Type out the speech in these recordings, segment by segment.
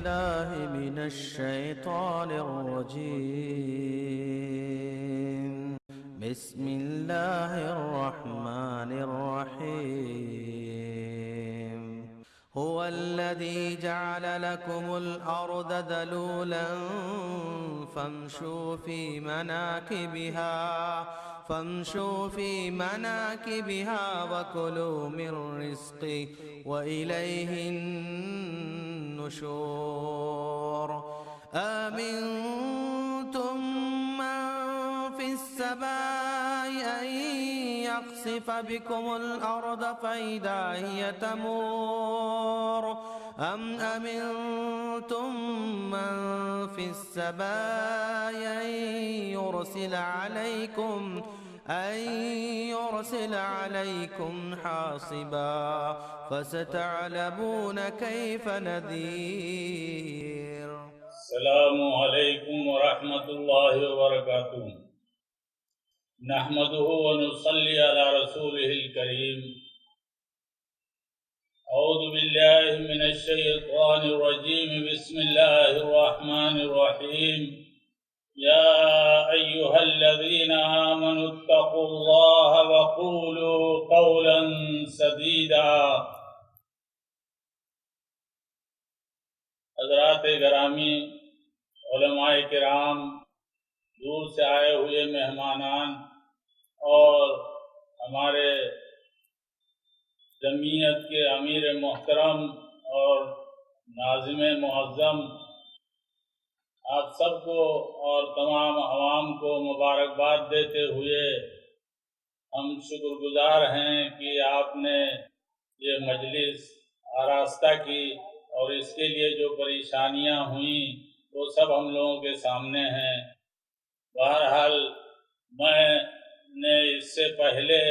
بالله من الشيطان الرجيم. بسم الله الرحمن الرحيم. هو الذي جعل لكم الأرض ذلولا فامشوا في مناكبها وكلوا من رزقه وإليه النشور. آمنتم من في السماء أن يخسف بكم الأرض فإذا هي تمور أم أمنتم من في السماء أن يرسل عليكم حاصبا فستعلمون كيف نذير. السلام علیکم ورحمۃ اللہ وبرکاتہ. نحمده ونصلي على رسوله الكريم. اعوذ باللہ من الشیطان الرجیم. بسم اللہ الرحمن الرحیم. یا ایہا الذین آمنوا اتقوا اللہ وقولوا قولا سدیدا. حضرات گرامی، علماء کرام، دور سے آئے ہوئے مہمانان اور ہمارے جمعیت کے امیر محترم اور ناظم معظم، آپ سب کو اور تمام عوام کو مبارکباد دیتے ہوئے ہم شکر گزار ہیں کہ آپ نے یہ مجلس آراستہ کی اور اس کے لیے جو پریشانیاں ہوئیں وہ سب ہم لوگوں کے سامنے ہیں. بہرحال میں نے اس سے پہلے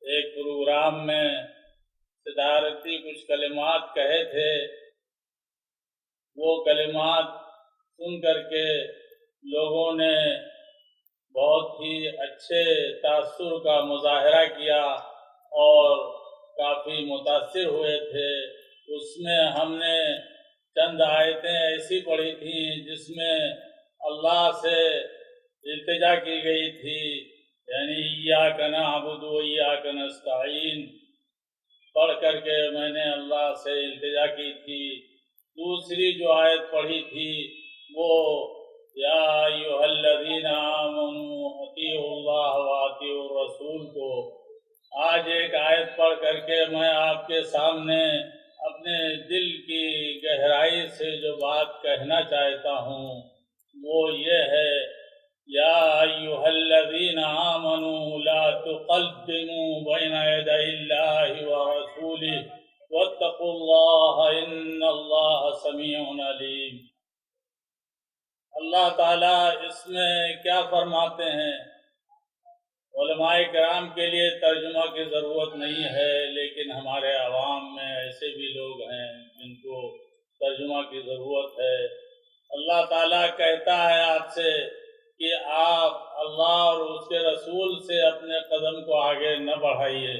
ایک پروگرام میں صدارتی کچھ کلمات کہے تھے. وہ کلمات سن کر کے لوگوں نے بہت ہی اچھے تاثر کا مظاہرہ کیا اور کافی متاثر ہوئے تھے. اس میں ہم نے چند آیتیں ایسی پڑھی تھیں جس میں اللہ سے التجا کی گئی تھی، یعنی ایاک نعبد و ایاک نستعین پڑھ کر کے میں نے اللہ سے التجا کی تھی. دوسری جو آیت پڑھی تھی وہ یا ایھا الذین آمنوا اطیعوا اللہ واطیعوا الرسول کو. آج ایک آیت پڑھ کر کے میں آپ کے سامنے اپنے دل کی گہرائی سے جو بات کہنا چاہتا ہوں وہ یہ ہے، یا ایھا الذین آمنوا لا تقدموا بین یدی اللہ ورسولہ واتقوا اللہ ان اللہ سمیع علیم. اللہ تعالیٰ اس میں کیا فرماتے ہیں؟ علماء کرام کے لیے ترجمہ کی ضرورت نہیں ہے، لیکن ہمارے عوام میں ایسے بھی لوگ ہیں جن کو ترجمہ کی ضرورت ہے. اللہ تعالیٰ کہتا ہے آپ سے کہ آپ اللہ اور اس کے رسول سے اپنے قدم کو آگے نہ بڑھائیے.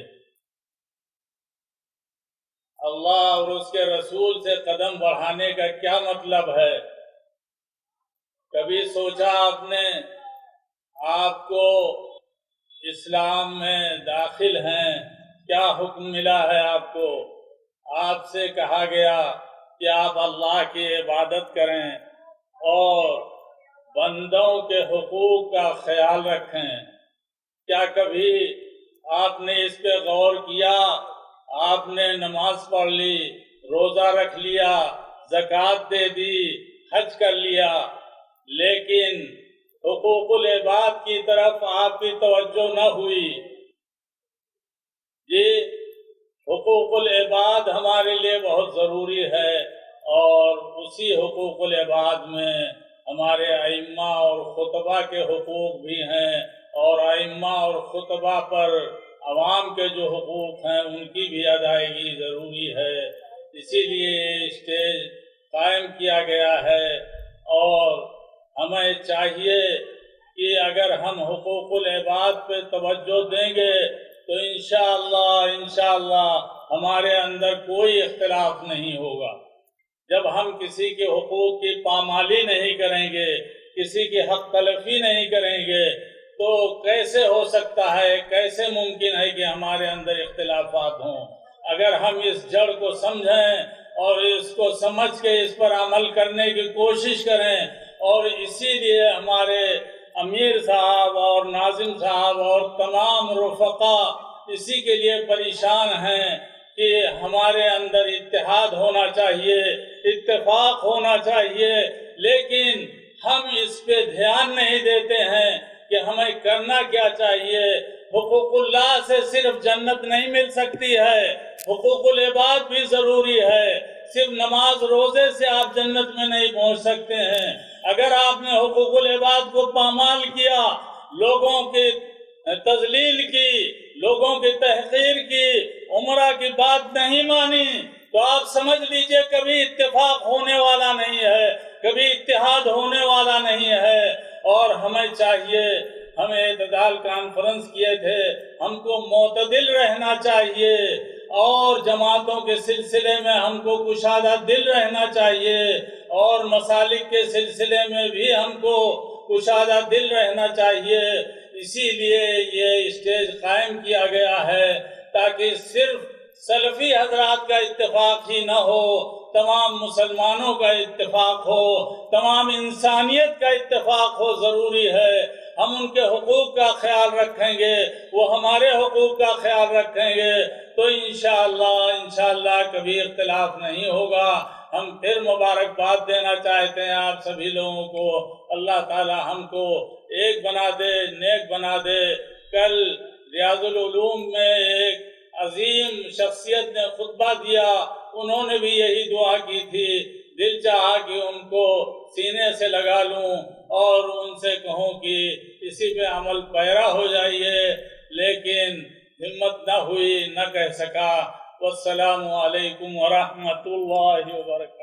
اللہ اور اس کے رسول سے قدم بڑھانے کا کیا مطلب ہے؟ کبھی سوچا آپ نے؟ آپ کو اسلام میں داخل ہیں، کیا حکم ملا ہے آپ کو؟ آپ سے کہا گیا کہ آپ اللہ کی عبادت کریں اور بندوں کے حقوق کا خیال رکھیں. کیا کبھی آپ نے اس پہ غور کیا؟ آپ نے نماز پڑھ لی، روزہ رکھ لیا، زکوٰۃ دے دی، حج کر لیا، لیکن حقوق العباد کی طرف آپ کی توجہ نہ ہوئی. یہ حقوق العباد ہمارے لیے بہت ضروری ہے، اور اسی حقوق العباد میں ہمارے ائمہ اور خطبہ کے حقوق بھی ہیں، اور ائمہ اور خطبہ پر عوام کے جو حقوق ہیں ان کی بھی ادائیگی ضروری ہے. اسی لیے یہ اسٹیج قائم کیا گیا ہے، اور ہمیں چاہیے کہ اگر ہم حقوق العباد پہ توجہ دیں گے تو انشاءاللہ ہمارے اندر کوئی اختلاف نہیں ہوگا. جب ہم کسی کے حقوق کی پامالی نہیں کریں گے، کسی کی حق تلفی نہیں کریں گے، تو کیسے ہو سکتا ہے، کیسے ممکن ہے کہ ہمارے اندر اختلافات ہوں؟ اگر ہم اس جڑ کو سمجھیں اور اس کو سمجھ کے اس پر عمل کرنے کی کوشش کریں، اور اسی لیے ہمارے امیر صاحب اور ناظم صاحب اور تمام رفقا اسی کے لیے پریشان ہیں کہ ہمارے اندر اتحاد ہونا چاہیے، اتفاق ہونا چاہیے، لیکن ہم اس پہ دھیان نہیں دیتے ہیں کہ ہمیں کرنا کیا چاہیے۔ حقوق اللہ سے صرف جنت نہیں مل سکتی ہے، حقوق العباد بھی ضروری ہے۔ صرف نماز روزے سے آپ جنت میں نہیں پہنچ سکتے ہیں۔ اگر آپ نے حقوق العباد کو پامال کیا، لوگوں کی تذلیل کی، لوگوں کی تحقیر کی، عمرہ کی بات نہیں مانی، تو آپ سمجھ لیجئے کبھی اتفاق ہونے والا نہیں ہے، کبھی اتحاد ہونے والا نہیں ہے۔ اور ہمیں چاہیے، ہم اعتدال کانفرنس کیے تھے، ہم کو معتدل رہنا چاہیے، اور جماعتوں کے سلسلے میں ہم کو کشادہ دل رہنا چاہیے، اور مسالک کے سلسلے میں بھی ہم کو کشادہ دل رہنا چاہیے۔ اسی لیے یہ اسٹیج قائم کیا گیا ہے تاکہ صرف سلفی حضرات کا اتفاق ہی نہ ہو، تمام مسلمانوں کا اتفاق ہو، تمام انسانیت کا اتفاق ہو۔ ضروری ہے ہم ان کے حقوق کا خیال رکھیں گے، وہ ہمارے حقوق کا خیال رکھیں گے، تو انشاءاللہ کبھی اختلاف نہیں ہوگا۔ ہم پھر مبارکباد دینا چاہتے ہیں آپ سبھی لوگوں کو۔ اللہ تعالی ہم کو ایک بنا دے، نیک بنا دے۔ کل ریاض العلوم میں ایک عظیم شخصیت نے خطبہ دیا، انہوں نے بھی یہی دعا کی تھی۔ دل چاہا کہ ان کو سینے سے لگا لوں اور ان سے کہوں کہ اسی پہ عمل پیرا ہو جائیے، لیکن ہمت نہ ہوئی، نہ کہہ سکا۔ والسلام علیکم ورحمۃ اللہ وبرکاتہ۔